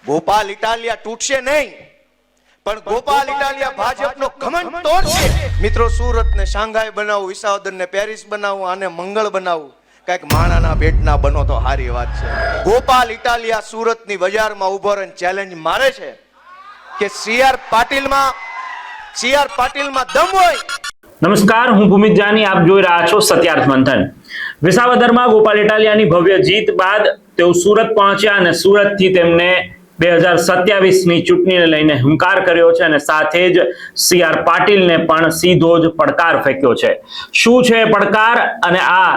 ગોપાલ ઇટાલિયા તૂટશે નહીં, પણ ગોપાલ ઇટાલિયા ભાજપનો ઘમંડ તોડશે. મિત્રો, સુરતને શાંઘાઈ બનાવવું, વિસાવદરને પેરિસ બનાવવું, આને મંગળ બનાવવું, કઈક માણાના બેટના બનો તો સારી વાત છે. ગોપાલ ઇટાલિયા સુરતની બજારમાં ઉભો રહીને ચેલેન્જ મારે છે કે સીઆર પાટીલમાં દમ હોય. નમસ્કાર, હું ભૂમિત જાની, આપ જોઈ રહ્યા છો સત્યાર્થ મંથન. વિસાવદરમાં ગોપાલ ઇટાલિયાની ભવ્ય જીત બાદ તેઓ સુરત પહોંચ્યા અને સુરતથી તેમને 2027ની ચૂંટણીને લઈને હુંકાર કર્યો છે અને સાથે જ સીઆર પાટીલને પણ સીધો જ પડકાર ફેંક્યો છે. શું છે પડકાર અને આ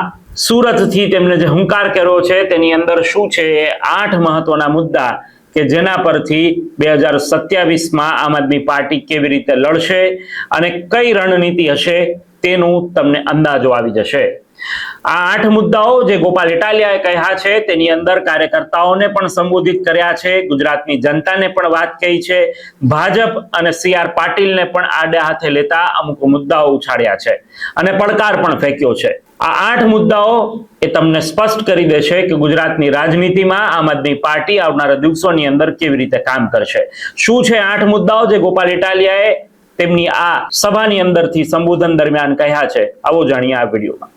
સુરતથી તેમને જે હુંકાર કર્યો છે તેની અંદર શું છે એ 8 મહત્વના મુદ્દા કે જેના પરથી 2027માં આમ આદમી પાર્ટી કેવી રીતે લડશે અને કઈ રણનીતિ હશે તેનું તમને અંદાજો આવી જશે. આ 8 મુદ્દાઓ જે ગોપાલ ઇટાલિયાએ કહ્યા છે તેની અંદર કાર્યકર્તાઓને પણ સંબોધિત કર્યા છે, ગુજરાતની જનતાને પણ વાત કહી છે, ભાજપ અને સીઆર પાટીલને પણ આડે હાથે લેતા અમુક મુદ્દાઓ ઉછાળ્યા છે અને પડકાર પણ ફેંક્યો છે. આ 8 મુદ્દાઓ એ તમને સ્પષ્ટ કરી દે છે કે ગુજરાતની રાજનીતિમાં આમ આદમી પાર્ટી આવનારા દિવસોની અંદર કેવી રીતે કામ કરશે. શું છે 8 મુદ્દાઓ જે ગોપાલ ઇટાલિયાએ તેમની આ સભાની અંદરથી સંબોધન દરમિયાન કહ્યા છે? આવો જાણીએ આ વિડીયોમાં.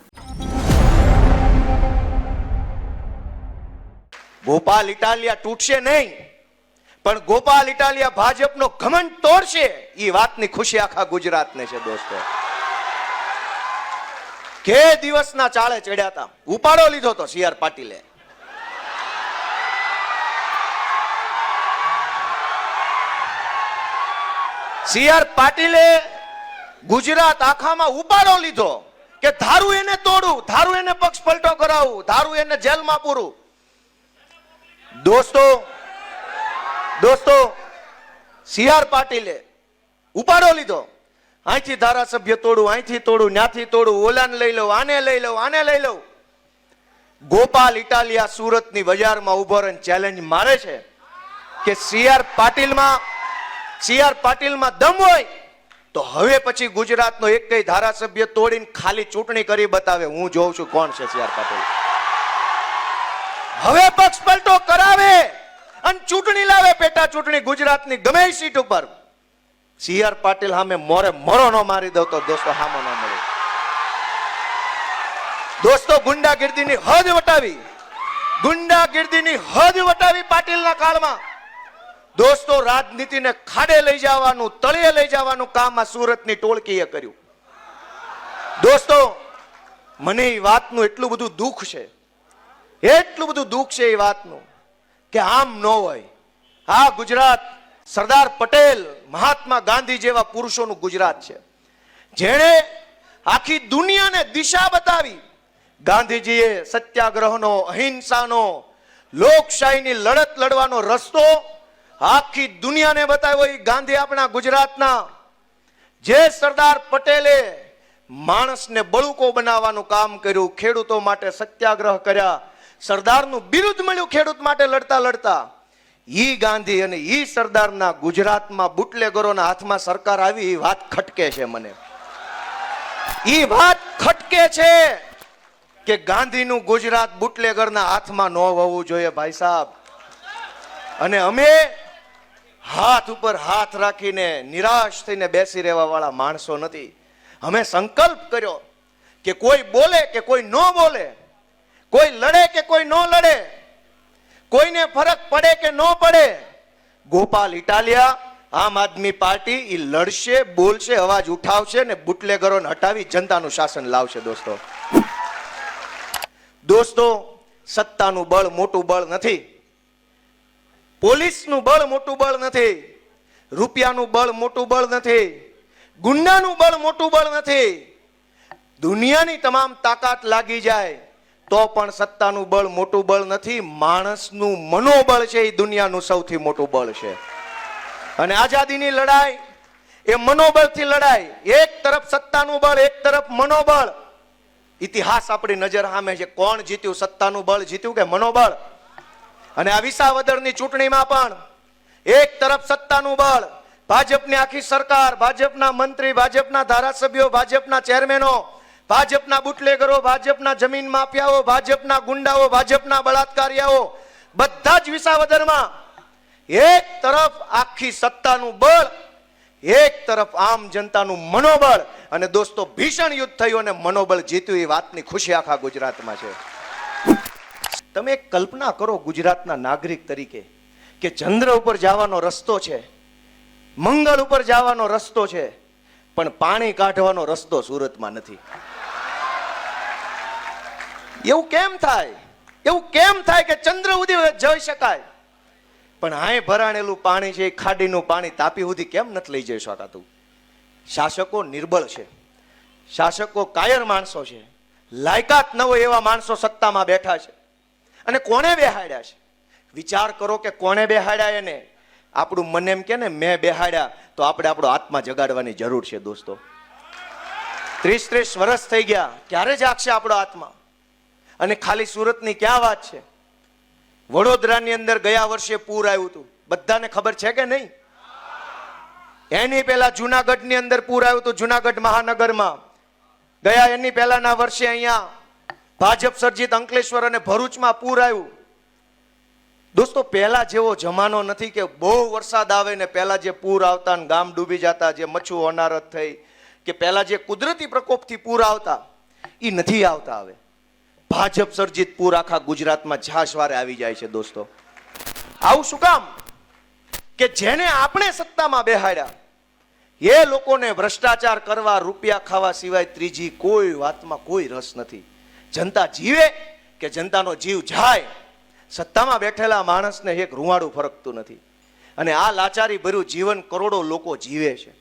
ગોપાલ ઇટાલિયા તૂટશે નહીં, પણ ગોપાલ ઇટાલિયા ભાજપનો ઘમંડ તોડશે. એ વાતની ખુશી આખા ગુજરાતને છે દોસ્તો. કે દિવસના ચાળે ચડ્યા હતા, ઉપાડો લીધો તો સીઆર પાટીલે. સીઆર પાટીલે ગુજરાત આખામાં ઉપાડો લીધો કે ધારું એને તોડું, ધારું એને પક્ષ પલટો કરાવું, ધારું એને જેલમાં પૂરું. દોસ્તો સીઆર પાટીલે ઉપાડો લીધો. અહીંથી ધારાસભ્ય તોડું, અહીંથી તોડું, ન્યાથી તોડું, ઓલાને લઈ લઉં, આને લઈ લઉં, આને લઈ લઉં. ગોપાલ ઇટાલિયા સુરતની બજારમાં ઉભો રહીને ચેલેન્જ મારે છે કે સીઆર પાટીલમાં દમ હોય તો હવે પછી ગુજરાતનો એક કઈ ધારાસભ્ય તોડીને ખાલી ચૂંટણી કરી બતાવે. હું જોઉં છું કોણ છે સીઆર પાટીલ. હવે પક્ષ પલટો કરાવે અને ચૂંટણી લાવે, પેટા ચૂંટણી ગુજરાતની ગમે સીટ ઉપર. સીઆર પાટીલ સામે મોરે મોરો નો મારી દો તો દોસ્તો સામો ન મળે. દોસ્તો, ગુંડાગીર્દીની હદ વટાવી પાટીલના કાળમાં. દોસ્તો, રાજનીતિને ખાડે લઈ જવાનું, તળિયે લઈ જવાનું કામ આ સુરતની ટોળકીએ કર્યું. દોસ્તો, મને એ વાતનું એટલું બધું દુઃખ છે એ વાતનું કે આમ ન હોય. આ ગુજરાત સરદાર પટેલ, મહાત્મા ગાંધી જેવા પુરુષોનું ગુજરાત છે, જેણે આખી દુનિયાને દિશા બતાવી. ગાંધીજીએ સત્યાગ્રહનો, અહિંસાનો, લોકશાહીની લડત લડવાનો રસ્તો આખી દુનિયાને બતાવ્યો. એ ગાંધી આપણા ગુજરાતના. જે સરદાર પટેલે માણસને બળુકો બનાવવાનું કામ કર્યું, ખેડૂતો માટે સત્યાગ્રહ કર્યા, સરદારનું બિરુદ મળ્યું ખેડૂત માટે લડતા લડતા. ઈ ગાંધી અને ઈ સરદારના ગુજરાતમાં બુટલેગરોના હાથમાં સરકાર આવી. એ વાત ખટકે છે મને. ઈ વાત ખટકે છે કે ગાંધીનું ગુજરાત બુટલેગરના હાથમાં ન હોવું જોઈએ ભાઈ સાહેબ. અને અમે હાથ ઉપર હાથ રાખીને નિરાશ થઈને બેસી રહેવા વાળા માણસો નથી. અમે સંકલ્પ કર્યો કે કોઈ બોલે કે કોઈ ન બોલે, કોઈ લડે કે કોઈ ન લડે, કોઈને ફરક પડે કે ન પડે, ગોપાલ ઇટાલિયા, આમ આદમી પાર્ટી એ લડશે, બોલશે, અવાજ ઉઠાવશે ને બુટલેગરોને હટાવી જનતાનું શાસન લાવશે. દોસ્તો, સત્તાનું બળ મોટું બળ નથી, પોલીસનું બળ મોટું બળ નથી, રૂપિયાનું બળ મોટું બળ નથી, ગુંડાનું બળ મોટું બળ નથી. દુનિયાની તમામ તાકાત લાગી જાય તો પણ સત્તાનું બળ મોટું બળ નથી. માણસનું મનોબળ છે એ દુનિયાનું સૌથી મોટું બળ છે. અને આઝાદીની લડાઈ એ મનોબળથી લડાઈ. એક તરફ સત્તાનું બળ, એક તરફ મનોબળ. ઇતિહાસ આપણી નજર સામે છે. કોણ જીત્યું? સત્તાનું બળ જીત્યું કે મનોબળ? અને આ વિસાવદરની ચૂંટણીમાં પણ એક તરફ સત્તાનું બળ, ભાજપની આખી સરકાર, ભાજપના મંત્રી, ભાજપના ધારાસભ્યો, ભાજપના ચેરમેનો, ભાજપના બુટલેગરો, ભાજપના જમીન માફિયાઓ, ભાજપના ગુંડાઓ, ભાજપના બળાત્કારીઓ બધા જ વિસાવદરમાં એક તરફ આખી સત્તાનું બળ, એક તરફ આમ જનતાનું મનોબળ, અને દોસ્તો ભીષણ યુદ્ધ થયું અને મનોબળ જીત્યું. એ વાતની ખુશી આખા ગુજરાતમાં છે. તમે એક કલ્પના કરો ગુજરાતના નાગરિક તરીકે કે ચંદ્ર ઉપર જવાનો રસ્તો છે, મંગળ ઉપર જવાનો રસ્તો છે, પણ પાણી કાઢવાનો રસ્તો સુરતમાં નથી. એવું કેમ થાય? એવું કેમ થાય કે ચંદ્ર સુધી જઈ શકાય, પણ હાય ભરાણેલું પાણી છે, ખાડીનું પાણી તાપી સુધી કેમ નથી લઈ જઈ શકાતું? શાસકો નિર્બળ છે, શાસકો કાયર માણસો છે, લાયકાત ન હોય એવા માણસો સત્તામાં બેઠા છે. અને કોણે બેહાડ્યા છે? વિચાર કરો કે કોણે બેહાડ્યા એને. આપણું મન એમ કે ને મેં બેહાડ્યા, તો આપણે આપણો આત્મા જગાડવાની જરૂર છે દોસ્તો. 30-30 વર્ષ થઈ ગયા, ક્યારે જાગશે આપણો આત્મા? અને ખાલી સુરતની ક્યાં વાત છે? વડોદરાની અંદર ગયા વર્ષે પૂર આવ્યું હતું, બધાને ખબર છે કે નહીં? એની પહેલા જુનાગઢની અંદર પૂર આવ્યું હતું, જુનાગઢ મહાનગરમાં. ગયા એની પહેલાના વર્ષે અહીંયા ભાજપ સર્જિત અંકલેશ્વર અને ભરૂચમાં પૂર આવ્યું. દોસ્તો પહેલા જેવો જમાનો નથી કે બહુ વરસાદ આવે ને પહેલા જે પૂર આવતા ને ગામ ડૂબી જતા, જે મચ્છુ હોનારત થઈ, કે પહેલા જે કુદરતી પ્રકોપથી પૂર આવતા, એ નથી આવતા હવે. ભાજપ સર્જિત પૂર આખા ગુજરાતમાં ઝાસવારે આવી જાય છે દોસ્તો. આવું શું કામ? કે જેને આપણે સત્તામાં બેહાડ્યા એ લોકોને ભ્રષ્ટાચાર કરવા, રૂપિયા ખાવા સિવાય ત્રીજી કોઈ વાતમાં કોઈ રસ નથી. જનતા જીવે કે જનતાનો જીવ જાય, સત્તામાં બેઠેલા માણસને એક રૂવાડું ફરકતું નથી. અને આ લાચારી ભર્યું જીવન કરોડો લોકો જીવે છે.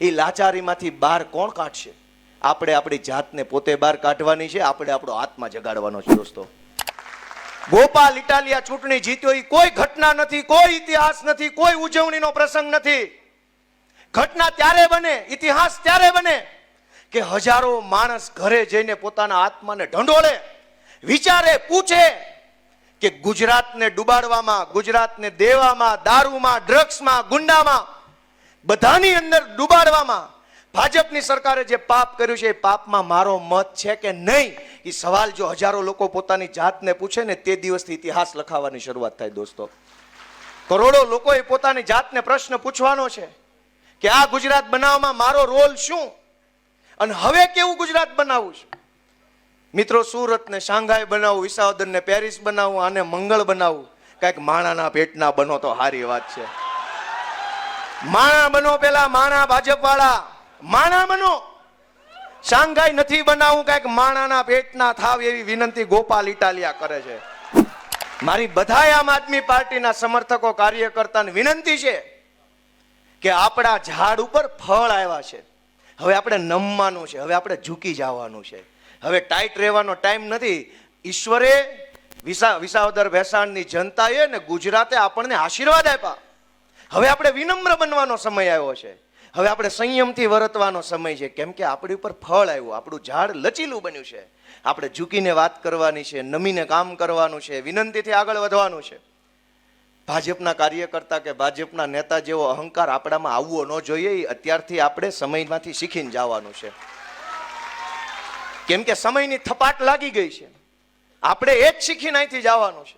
એ લાચારીમાંથી બહાર કોણ કાઢશે? આપણે આપણી જાતને પોતે બહાર કાઢવાની છે, આપણે આપણો આત્મા જગાડવાનો છે દોસ્તો. ગોપાલ ઇટાલિયા ચૂંટણી જીત્યો એ કોઈ ઘટના નથી, કોઈ ઇતિહાસ નથી, કોઈ ઉજવણીનો પ્રસંગ નથી. ઘટના ત્યારે બને, ઇતિહાસ ત્યારે બને કે હજારો માણસ ઘરે જઈને પોતાના આત્માને ઢંઢોળે, વિચારે, પૂછે કે ગુજરાતને ડૂબાડવામાં, ગુજરાતને દેવામાં, દારૂમાં, ડ્રગ્સમાં, ગુંડામાં, બધાની અંદર ડૂબાડવામાં ભાજપની સરકારે જે પાપ કર્યું છે એ પાપમાં મારો મત છે કે નહીં? એ સવાલ જો હજારો લોકો પોતાની જાતને પૂછે ને, તે દિવસથી ઇતિહાસ લખાવાની શરૂઆત થાય દોસ્તો. કરોડો લોકોએ પોતાની જાતને પ્રશ્ન પૂછવાનો છે કે આ ગુજરાત બનાવવામાં મારો રોલ શું, અને હવે કેવું ગુજરાત બનાવવું છે. મિત્રો, સુરતને શાંઘાઈ બનાવવું, વિસાવદરને પેરિસ બનાવવું, આને મંગળ બનાવવું, કઈક માણાના પેટના બનો તો સારી વાત છે. માણા બનો, પેલા માણા ભાજપ વાળા માણા બનો. શાંઘાઈ નથી બનાવવું, કઈક માણાના પેટના થાવ એવી વિનંતી ગોપાલ ઇટાલિયા કરે છે. મારી બધાય આમ આદમી પાર્ટીના સમર્થકો, કાર્યકર્તાને વિનંતી છે કે આપણા ઝાડ ઉપર ફળ આવ્યા છે, હવે આપણે નમવાનું છે, હવે આપણે ઝૂકી જવાનું છે, હવે ટાઈટ રહેવાનો ટાઈમ નથી. ઈશ્વરે વિસાવદર ભેસાણની જનતાએ ને ગુજરાતે આપણને આશીર્વાદ આપ્યા. હવે આપણે વિનમ્ર બનવાનો સમય આવ્યો છે, હવે આપણે સંયમથી વર્તવાનો સમય છે, કેમ કે આપણી ઉપર ફળ આવ્યું, આપણું ઝાડ લચીલું બન્યું છે. આપણે ઝૂકીને વાત કરવાની છે, નમીને કામ કરવાનું છે, વિનંતીથી આગળ વધવાનું છે. ભાજપના કાર્યકર્તા કે ભાજપના નેતા જેવો અહંકાર આપણામાં આવવો ન જોઈએ. એ અત્યારથી આપણે સમયમાંથી શીખીને જવાનું છે, કેમ કે સમયની થપાટ લાગી ગઈ છે. આપણે એ જ શીખીને અહીંથી જવાનું છે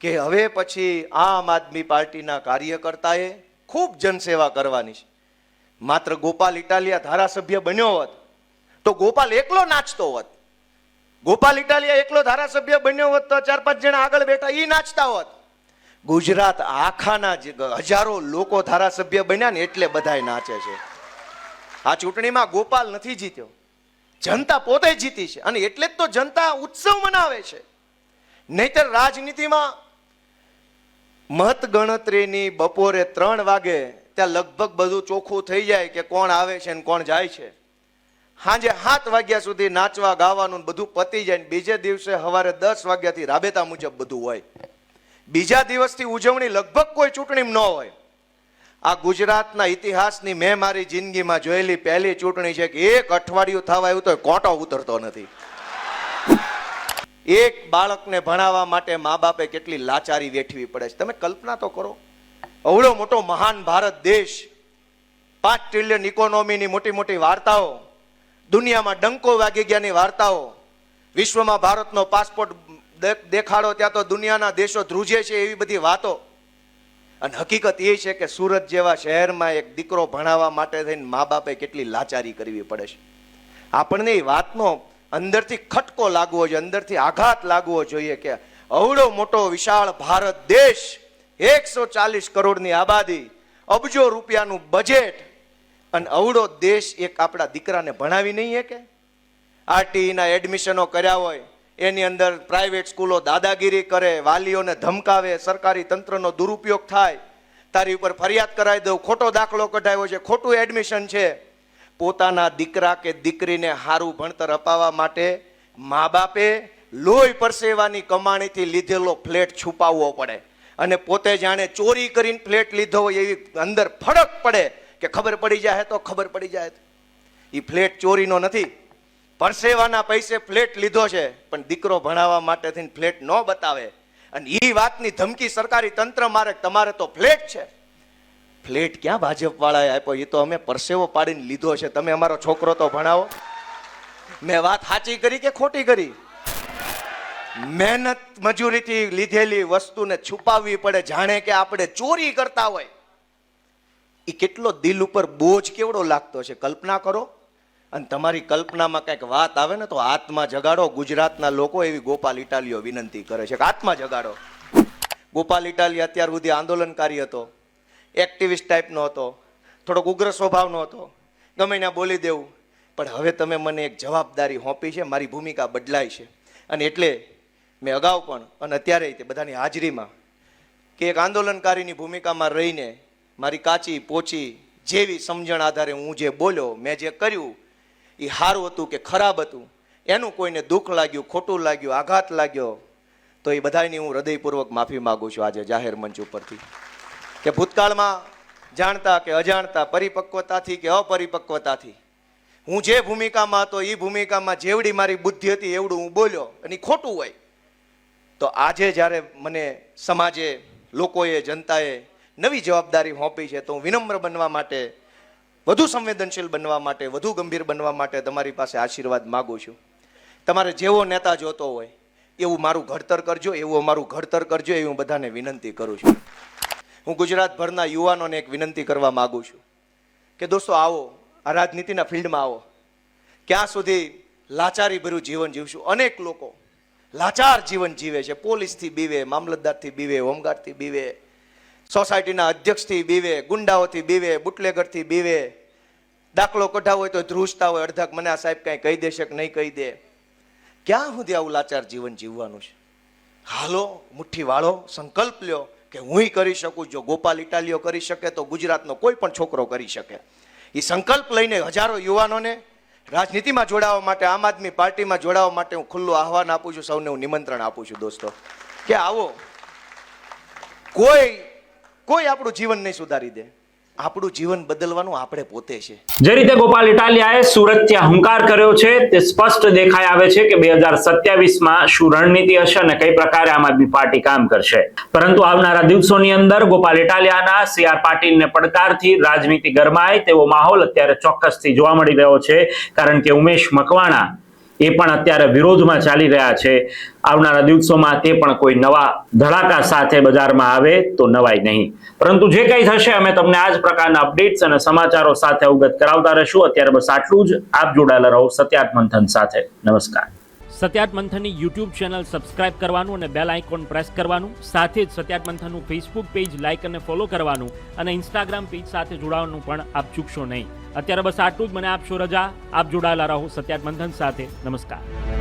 કે હવે પછી આમ આદમી પાર્ટીના કાર્યકર્તાએ ખૂબ જનસેવા કરવાની છે. માત્ર ગોપાલ ઇટાલિયા ધારાસભ્ય બન્યો હોત તો ગોપાલ એકલો નાચતો હોત, ગોપાલ ઇટાલિયા એકલો ધારાસભ્ય બન્યો હોત તો 4-5 જણા આગળ બેઠા એ નાચતા હોત. ગુજરાત આખાના હજારો લોકો ધારાસભ્ય બન્યા ને એટલે બધાય નાચે છે. આ ચૂંટણીમાં ગોપાલ નથી જીત્યો, જનતા પોતે જીતી છે, અને એટલે જ તો જનતા ઉત્સવ મનાવે છે. નહીતર રાજનીતિમાં મત ગણતરીની બપોરે 3 વાગે ત્યાં લગભગ બધું ચોખ્ખું થઈ જાય કે કોણ આવે છે ને કોણ જાય છે. સાંજે 7 વાગ્યા સુધી નાચવા ગાવાનું બધું પતી જાય, બીજે દિવસે સવારે 10 વાગ્યાથી રાબેતા મુજબ બધું હોય. બીજા દિવસથી ઉજવણી લગભગ કોઈ ચૂંટણી ન હોય. આ ગુજરાતના ઇતિહાસની મેં મારી જિંદગીમાં જોયેલી પહેલી ચૂંટણી છે કે 1 અઠવાડિયું થવા આવ્યું તો કોટો ઉતરતો નથી. એક બાળકને ભણાવવા માટે મા બાપે કેટલી લાચારી વેઠવી પડે છે. તમે કલ્પના તો કરો, અવળો મોટો મહાન ભારત દેશ, 5 ટ્રિલિયન ઇકોનોમીની મોટી મોટી વાર્તાઓ, દુનિયામાં ડંકો વાગી ગયાની વાર્તાઓ, વિશ્વમાં ભારતનો પાસપોર્ટ દેખાડો ત્યાં તો દુનિયાના દેશો ધ્રુજે છે એવી બધી વાતો. અને હકીકત એ છે કે સુરત જેવા શહેરમાં એક દીકરો ભણાવવા માટે થઈને મા બાપે કેટલી લાચારી કરવી પડે છે. આપણને એ વાતનો અંદરથી ખટકો લાગવો જોઈએ, અંદરથી આઘાત લાગવો જોઈએ કે અવળો મોટો વિશાળ ભારત દેશ, 140 કરોડની આબાદી, અબજો રૂપિયાનું બજેટ, અને અવળો દેશ એક આપણા દીકરાને ભણાવી નહીં શકે. આરટીઈના એડમિશનો કર્યા હોય, એની અંદર પ્રાઇવેટ સ્કૂલો દાદાગીરી કરે, વાલીઓને ધમકાવે, સરકારી તંત્રનો દુરુપયોગ થાય, તારી ઉપર ફરિયાદ કરાવી દઉં, ખોટો દાખલો કઢાવ્યો છે, ખોટું એડમિશન છે. પોતાના દીકરા કે દીકરીને સારું ભણતર અપાવવા માટે મા બાપે લોહી પરસેવાની કમાણીથી લીધેલો ફ્લેટ છુપાવવો પડે, અને પોતે જાણે ચોરી કરીને ફ્લેટ લીધો હોય એવી અંદર ફરક પડે કે ખબર પડી જાય તો ખબર પડી જાય. એ ફ્લેટ ચોરીનો નથી, પરસેવાના પૈસે ફ્લેટ લીધો છે, પણ દીકરો ભણાવવા માટે થઈને ફ્લેટ ન બતાવે, અને એ વાતની ધમકી સરકારી તંત્ર મારે તમારે તો ફ્લેટ છે. ફ્લેટ ક્યાં ભાજપ વાળાએ આપ્યો? એ તો અમે પરસેવો પાડીને લીધો છે. તમે અમારો છોકરો તો ભણાવો. મેં વાત સાચી કરી કે ખોટી કરી? મહેનત મજૂરીથી લીધેલી વસ્તુને છુપાવવી પડે, જાણે કે આપણે ચોરી કરતા હોય. એ કેટલો દિલ ઉપર બોજ કેવડો લાગતો છે, કલ્પના કરો. અને તમારી કલ્પનામાં કંઈક વાત આવે ને તો આત્મા જગાડો. ગુજરાતના લોકો એવી ગોપાલ ઇટાલિયો વિનંતી કરે છે કે આત્મા જગાડો. ગોપાલ ઇટાલિયા અત્યાર સુધી આંદોલનકારી હતો, એક્ટિવિસ્ટ ટાઈપનો હતો, થોડોક ઉગ્ર સ્વભાવનો હતો, ગમે ત્યાં બોલી દેવું. પણ હવે તમે મને એક જવાબદારી સોંપી છે, મારી ભૂમિકા બદલાઈ છે. અને એટલે મેં અગાઉ પણ અને અત્યારે તે બધાની હાજરીમાં કે એક આંદોલનકારીની ભૂમિકામાં રહીને મારી કાચી પોચી જેવી સમજણ આધારે હું જે બોલ્યો, મેં જે કર્યું, એ સારું હતું કે ખરાબ હતું, એનું કોઈને દુઃખ લાગ્યું, ખોટું લાગ્યું, આઘાત લાગ્યો, તો એ બધાની હું હૃદયપૂર્વક માફી માગું છું આજે જાહેર મંચ ઉપરથી. કે ભૂતકાળમાં જાણતા કે અજાણતા, પરિપક્વતાથી કે અપરિપક્વતાથી હું જે ભૂમિકામાં હતો એ ભૂમિકામાં જેવડી મારી બુદ્ધિ હતી એવડું હું બોલ્યો, અને ખોટું હોય તો આજે જ્યારે મને સમાજે, લોકોએ, જનતાએ નવી જવાબદારી સોંપી છે, તો હું વિનમ્ર બનવા માટે, વધુ સંવેદનશીલ બનવા માટે, વધુ ગંભીર બનવા માટે તમારી પાસે આશીર્વાદ માગું છું. તમારે જેવો નેતા જોતો હોય એવું મારું ઘડતર કરજો, એવું અમારું ઘડતર કરજો, એવી હું બધાને વિનંતી કરું છું. હું ગુજરાતભરના યુવાનોને એક વિનંતી કરવા માગું છું કે દોસ્તો આવો, આ રાજનીતિના ફિલ્ડમાં આવો. ક્યાં સુધી લાચારી ભર્યું જીવન જીવશું? અનેક લોકો લાચાર જીવન જીવે છે. પોલીસથી બીવે, મામલતદારથી બીવે, હોમગાર્ડથી બીવે, સોસાયટીના અધ્યક્ષથી બીવે, ગુંડાઓથી બીવે, બુટલેગરથી બીવે. દાખલો કઢાવો હોય તો ધ્રુજતા હોય, અડધાક મને આ સાહેબ કાંઈ કહી દેશે કે નહીં કહી દે. ક્યાં સુધી આવું લાચાર જીવન જીવવાનું છે? હાલો, મુઠ્ઠી વાળો, સંકલ્પ લ્યો કે હું કરી શકું. જો ગોપાલ ઇટાલિયો કરી શકે તો ગુજરાતનો કોઈ પણ છોકરો કરી શકે. એ સંકલ્પ લઈને હજારો યુવાનોને રાજનીતિમાં જોડાવા માટે, આમ આદમી પાર્ટીમાં જોડાવા માટે હું ખુલ્લું આહવાન આપું છું. સૌને હું નિમંત્રણ આપું છું દોસ્તો કે આવો. કોઈ આપણું જીવન નહીં સુધારી દે, આપણું જીવન બદલવાનું આપણે પોતે છે. જે રીતે ગોપાલ ઇટાલિયાએ સુરતથી હુંકાર કર્યો છે તે સ્પષ્ટ દેખાઈ આવે છે કે 2027માં શું રણનીતિ હશે અને કઈ પ્રકારે આમ આદમી પાર્ટી કામ કરશે. પરંતુ આવનારા દિવસોની અંદર ગોપાલ ઇટાલિયાના CR પાટીલને પડકારથી રાજનીતિ ગરમાય તેવો માહોલ અત્યારે ચોક્કસથી જોવા મળી રહ્યો છે, કારણ કે ઉમેશ મકવાણા એ પણ અત્યારે વિરોધમાં ચાલી રહ્યા છે. આવનારા દિવસોમાં તે પણ કોઈ નવા ધડાકા સાથે બજારમાં આવે તો નવાય નહીં. પરંતુ જે કંઈ થશે અમે તમને આ જ પ્રકારના અપડેટ્સ અને સમાચારો સાથે અવગત કરાવતા રહીશું. અત્યારે બસ આટલું જ. આપ જોડાયેલા રહો સત્યાર્થ મંથન સાથે. નમસ્કાર. સત્યાર્થ મંથનની યુટ્યુબ ચેનલ સબસ્ક્રાઇબ કરવાનું અને બેલ આઇકોન પ્રેસ કરવાનું, સાથે જ સત્યાર્થ મંથનનું ફેસબુક પેજ લાઇક અને ફોલો કરવાનું અને ઇન્સ્ટાગ્રામ પેજ સાથે જોડાવાનું પણ આપ ચૂકશો નહીં. અત્યારે બસ આટલું જ. મને આપશો રજા. આપ જોડાયેલા રહો સત્યાર્થ મંથન સાથે. નમસ્કાર.